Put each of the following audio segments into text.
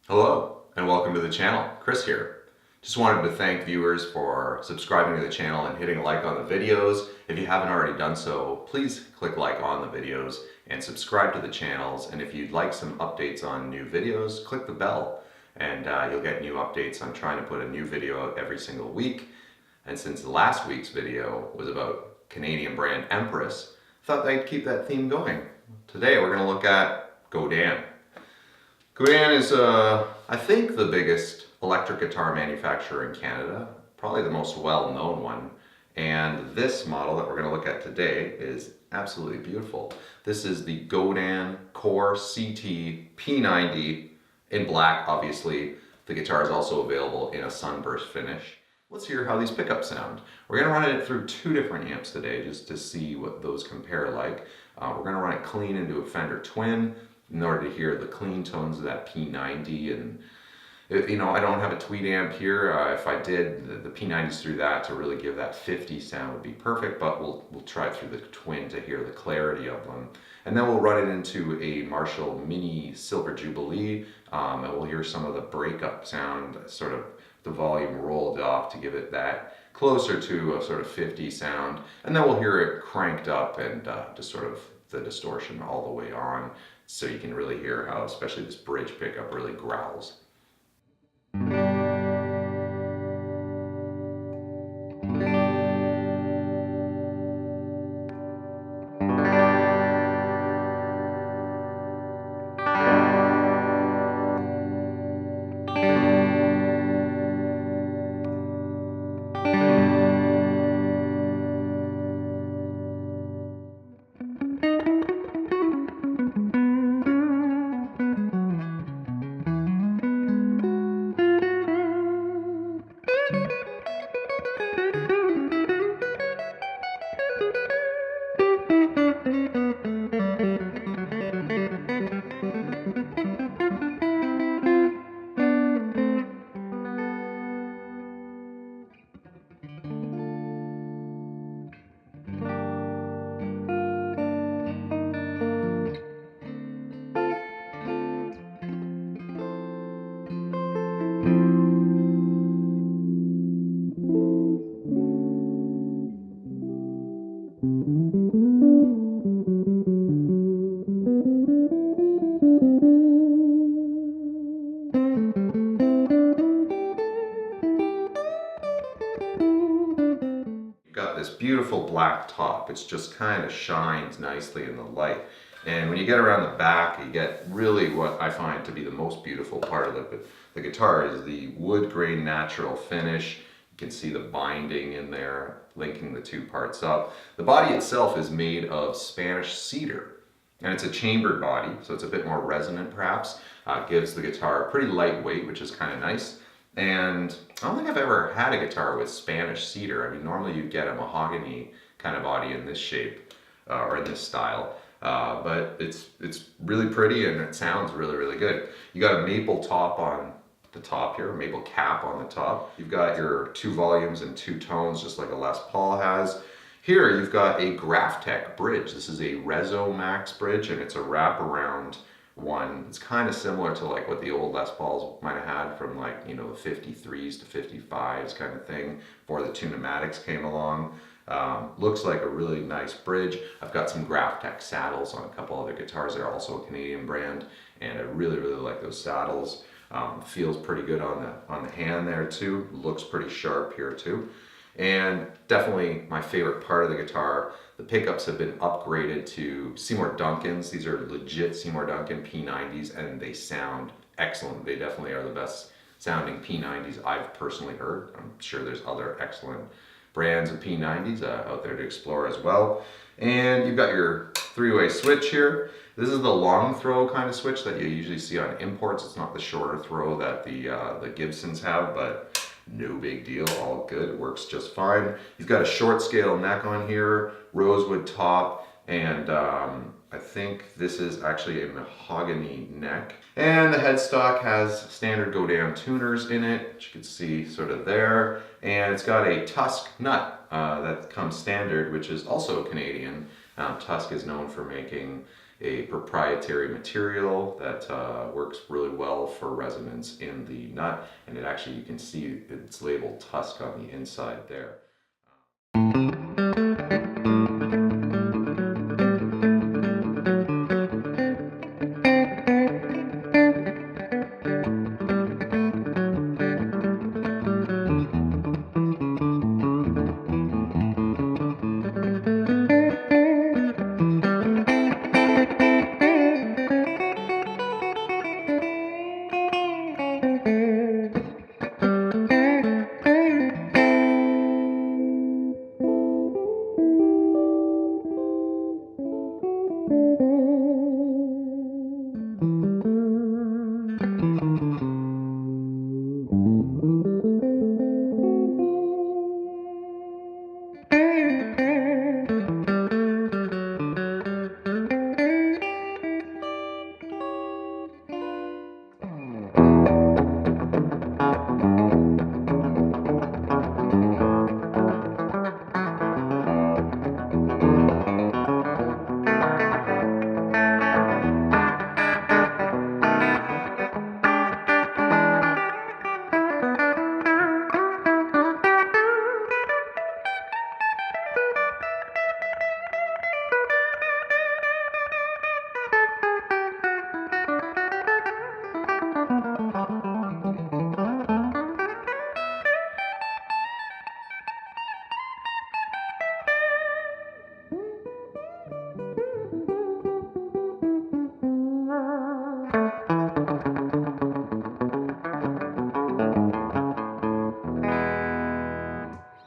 Hello and welcome to the channel. Chris here. Just wanted to thank viewers for subscribing to the channel and hitting like on the videos. If you haven't already done so, please click like on the videos and subscribe to the channels. And if you'd like some updates on new videos, click the bell and you'll get new updates. I'm trying to put a new video out every single week. And since last week's video was about Canadian brand Empress, I thought I'd keep that theme going. Today we're going to look at Godin. Godin is, I think, the biggest electric guitar manufacturer in Canada, probably the most well-known one. And this model that we're going to look at today is absolutely beautiful. This is the Godin Core CT P90 in black, obviously. The guitar is also available in a sunburst finish. Let's hear how these pickups sound. We're going to run it through two different amps today just to see what those compare like. We're going to run it clean into a Fender Twin in order to hear the clean tones of that P90. And you know, I don't have a tweed amp here. If I did, the P90s through that to really give that 50 sound would be perfect, but we'll try it through the Twin to hear the clarity of them. And then we'll run it into a Marshall Mini Silver Jubilee, and we'll hear some of the breakup sound, sort of the volume rolled off to give it that closer to a sort of 50 sound. And then we'll hear it cranked up and just sort of the distortion all the way on, so you can really hear how especially this bridge pickup really growls. Got this beautiful black top. It just kind of shines nicely in the light. And when you get around the back, you get really what I find to be the most beautiful part of the guitar is the wood grain natural finish. You can see the binding in there, linking the two parts up. The body itself is made of Spanish cedar, and it's a chambered body, so it's a bit more resonant perhaps. Gives the guitar pretty lightweight, which is kind of nice. And I don't think I've ever had a guitar with Spanish cedar. I mean, normally you get a mahogany kind of body in this shape or in this style. But it's really pretty and it sounds really, really good. You got a maple top on the top here, a maple cap on the top. You've got your two volumes and two tones, just like a Les Paul has. Here you've got a Graphtec bridge. This is a Rezo Max bridge, and it's a wraparound one. It's kind of similar to like what the old Les Pauls might have had from, like, you know, the 53s to 55s kind of thing before the two pneumatics came along. Looks like a really nice bridge. I've got some Graphtec saddles on a couple other guitars. They're also a Canadian brand, and I really, really like those saddles. Feels pretty good on the hand there too. Looks pretty sharp here too. And definitely my favorite part of the guitar, the pickups have been upgraded to Seymour Duncans. These are legit Seymour Duncan P90s, and they sound excellent. They definitely are the best sounding P90s I've personally heard. I'm sure there's other excellent brands of P90s out there to explore as well. And you've got your three-way switch here. This is the long throw kind of switch that you usually see on imports. It's not the shorter throw that the Gibsons have, but no big deal, all good, it works just fine. You've got a short scale neck on here, rosewood top, and I think this is actually a mahogany neck. And the headstock has standard Godin tuners in it, which you can see sort of there. And it's got a tusk nut that comes standard, which is also Canadian. Tusk is known for making a proprietary material that works really well for resonance in the nut, and it actually, you can see it's labeled Tusk on the inside there.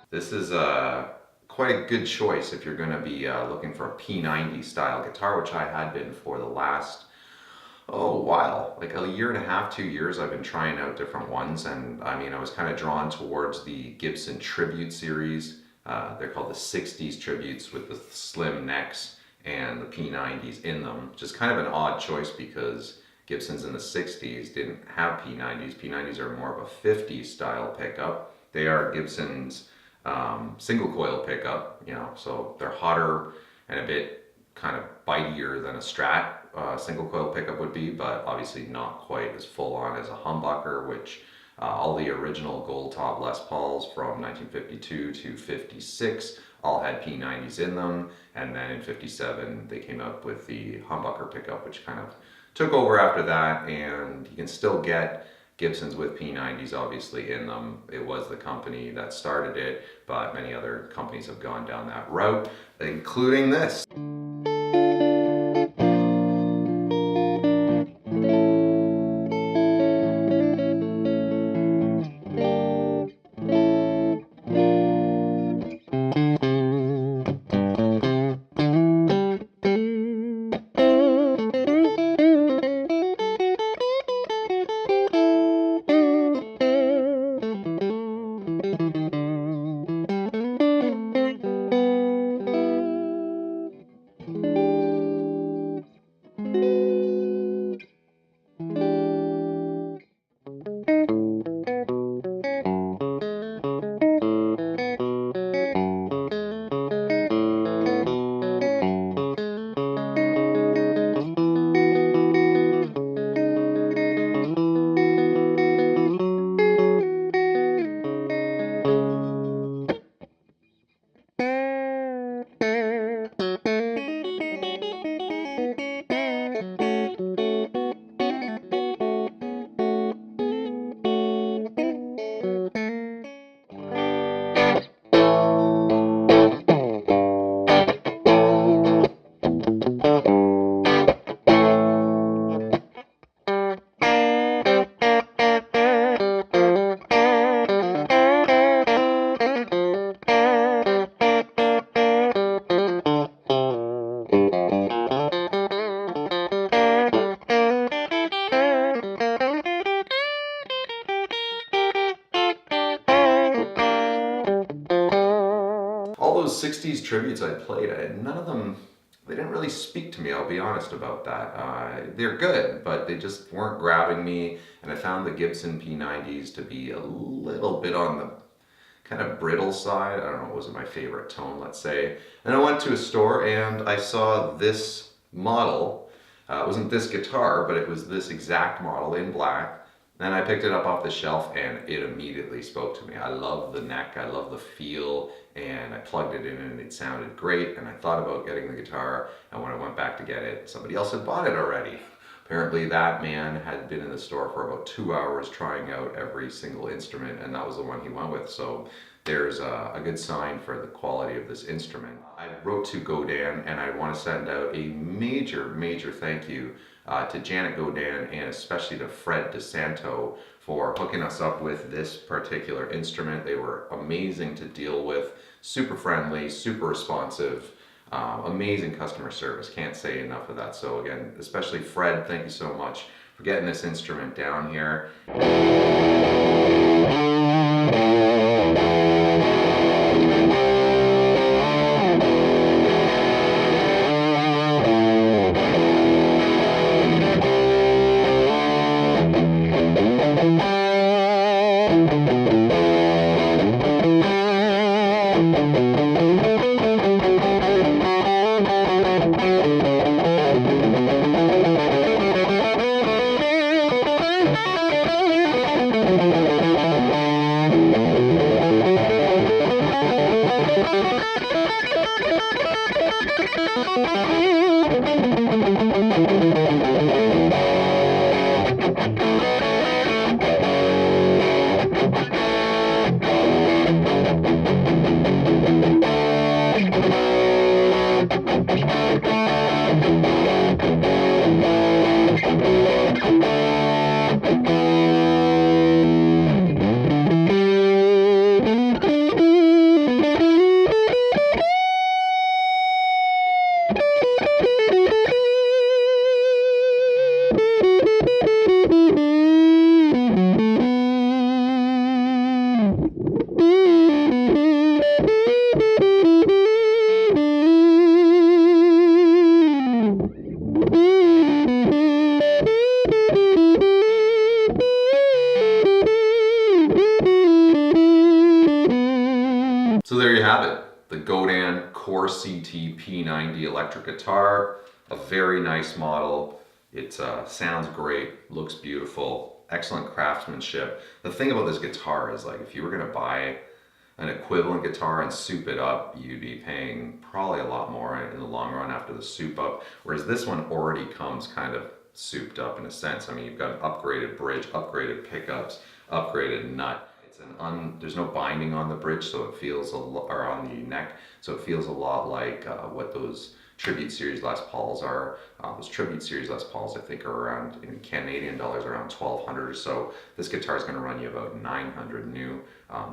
This is quite a good choice if you're going to be looking for a P90 style guitar, which I had been for the last, while, like a year and a half, 2 years. I've been trying out different ones, and I mean, I was kind of drawn towards the Gibson Tribute series. They're called the 60s Tributes with the slim necks and the P90s in them. Just kind of an odd choice because Gibsons in the 60s didn't have P90s. P90s are more of a 50s style pickup. They are Gibson's single coil pickup, so they're hotter and a bit kind of bitier than a Strat single coil pickup would be, but obviously not quite as full on as a humbucker, which all the original gold top Les Pauls from 1952 to 56 all had P90s in them, and then in 57 they came up with the humbucker pickup, which kind of took over after that. And you can still get Gibsons with P90s obviously in them. It was the company that started it, but many other companies have gone down that route, including this. All those 60s tributes I played, none of them, they didn't really speak to me, I'll be honest about that. They're good, but they just weren't grabbing me, and I found the Gibson P90s to be a little bit on the kind of brittle side. I don't know, it wasn't my favorite tone, let's say. And I went to a store and I saw this model. It wasn't this guitar, but it was this exact model in black. And I picked it up off the shelf and it immediately spoke to me. I love the neck, I love the feel, and I plugged it in and it sounded great. And I thought about getting the guitar, and when I went back to get it, somebody else had bought it already. Apparently that man had been in the store for about 2 hours trying out every single instrument, and that was the one he went with. So there's a good sign for the quality of this instrument. I wrote to Godin, and I want to send out a major thank you to Janet Godin, and especially to Fred DeSanto for hooking us up with this particular instrument. They were amazing to deal with, super friendly, super responsive. Amazing customer service, can't say enough of that. So again, especially Fred, thank you so much for getting this instrument down here. So there you have it, the Godin Core CT P90 electric guitar, a very nice model. It sounds great, looks beautiful, excellent craftsmanship. The thing about this guitar is, like, if you were gonna buy an equivalent guitar and soup it up, you'd be paying probably a lot more in the long run after the soup up, whereas this one already comes kind of souped up in a sense. I mean, you've got an upgraded bridge, upgraded pickups, upgraded nut. There's no binding on the bridge, so it feels or on the neck, so it feels a lot like what those Tribute Series Les Pauls are. Those Tribute Series Les Pauls, I think, are around, in Canadian dollars, around 1,200 or so. This guitar is going to run you about 900 new,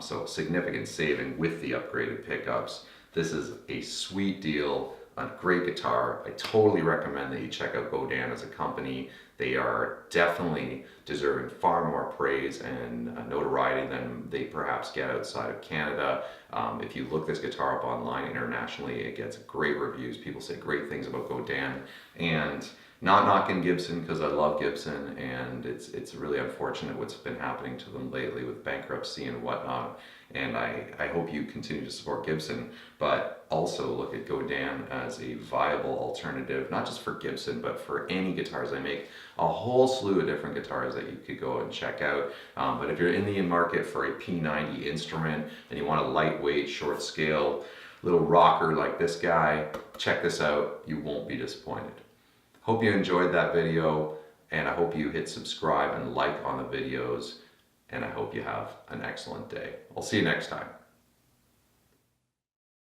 so significant saving with the upgraded pickups. This is a sweet deal, a great guitar. I totally recommend that you check out Godin as a company. They are definitely deserving far more praise and notoriety than they perhaps get outside of Canada. If you look this guitar up online internationally, it gets great reviews. People say great things about Godin, and not knocking Gibson, because I love Gibson, and it's really unfortunate what's been happening to them lately with bankruptcy and whatnot. And I hope you continue to support Gibson, but also look at Godin as a viable alternative, not just for Gibson, but for any guitars. I make a whole slew of different guitars that you could go and check out. But if you're in the market for a P90 instrument and you want a lightweight, short scale, little rocker like this guy, check this out. You won't be disappointed. Hope you enjoyed that video, and I hope you hit subscribe and like on the videos, and I hope you have an excellent day. I'll see you next time.